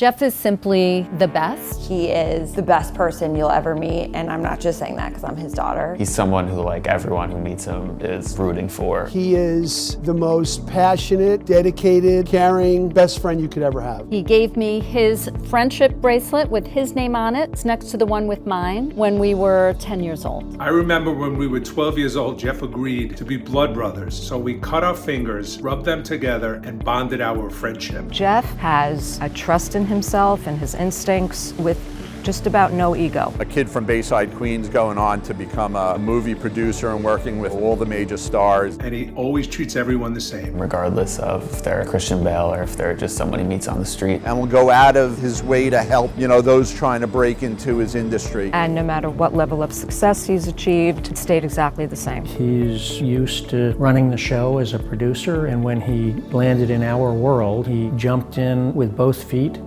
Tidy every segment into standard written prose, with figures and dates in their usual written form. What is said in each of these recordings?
Jeff is simply the best. He is the best person you'll ever meet, and I'm not just saying that because I'm his daughter. He's someone who, like, everyone who meets him is rooting for. He is the most passionate, dedicated, caring, best friend you could ever have. He gave me his friendship bracelet with his name on it. It's next to the one with mine when we were 10 years old. I remember when we were 12 years old, Jeff agreed to be blood brothers. So we cut our fingers, rubbed them together, and bonded our friendship. Jeff has a trust in himself and his instincts with just about no ego. A kid from Bayside, Queens, going on to become a movie producer and working with all the major stars. And he always treats everyone the same. Regardless of if they're a Christian Bale or if they're just someone he meets on the street. And will go out of his way to help, those trying to break into his industry. And no matter what level of success he's achieved, it stayed exactly the same. He's used to running the show as a producer, and when he landed in our world, he jumped in with both feet.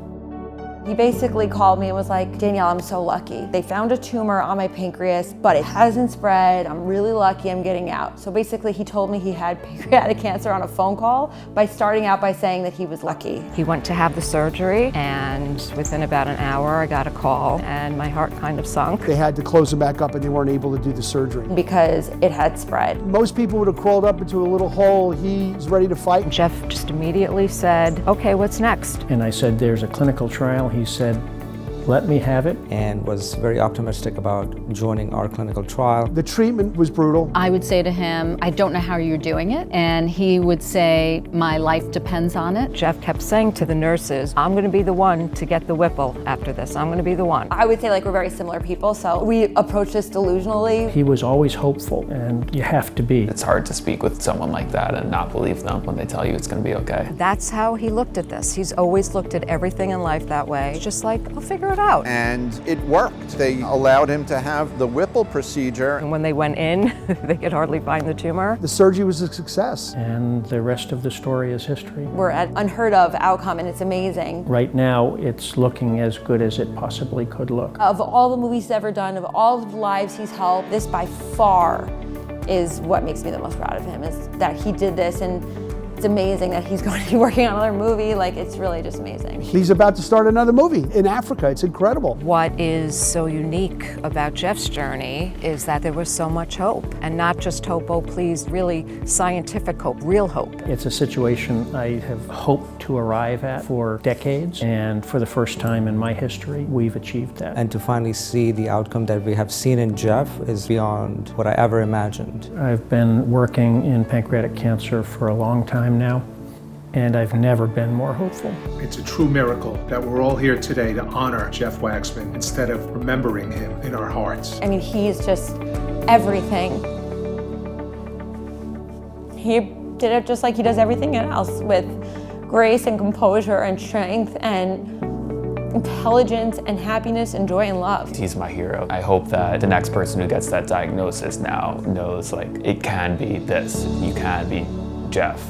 He basically called me and was like, Danielle, I'm so lucky. They found a tumor on my pancreas, but it hasn't spread. I'm really lucky I'm getting out. So basically he told me he had pancreatic cancer on a phone call by starting out by saying that he was lucky. He went to have the surgery, and within about an hour I got a call and my heart kind of sunk. They had to close him back up and they weren't able to do the surgery. Because it had spread. Most people would have crawled up into a little hole. He's ready to fight. Jeff just immediately said, okay, what's next? And I said, there's a clinical trial. He said, let me have it. And was very optimistic about joining our clinical trial. The treatment was brutal. I would say to him, I don't know how you're doing it. And he would say, my life depends on it. Jeff kept saying to the nurses, I'm going to be the one to get the Whipple after this. I'm going to be the one. I would say we're very similar people, so we approach this delusionally. He was always hopeful, and you have to be. It's hard to speak with someone like that and not believe them when they tell you it's going to be okay. That's how he looked at this. He's always looked at everything in life that way. It's just like, I'll figure it out. And it worked. They allowed him to have the Whipple procedure. And when they went in, they could hardly find the tumor. The surgery was a success. And the rest of the story is history. We're at unheard of outcome, and it's amazing. Right now, it's looking as good as it possibly could look. Of all the movies he's ever done, of all the lives he's helped, this by far is what makes me the most proud of him, is that he did this, and it's amazing that he's going to be working on another movie. It's really just amazing. He's about to start another movie in Africa. It's incredible. What is so unique about Jeff's journey is that there was so much hope, and not just hope, oh please, really scientific hope, real hope. It's a situation I have hoped to arrive at for decades, and for the first time in my history, we've achieved that. And to finally see the outcome that we have seen in Jeff is beyond what I ever imagined. I've been working in pancreatic cancer for a long time now, and I've never been more hopeful. It's a true miracle that we're all here today to honor Jeff Waxman instead of remembering him in our hearts. I mean, he's just everything. He did it just like he does everything else, with grace and composure and strength and intelligence and happiness and joy and love. He's my hero. I hope that the next person who gets that diagnosis now knows, it can be this. You can be Jeff.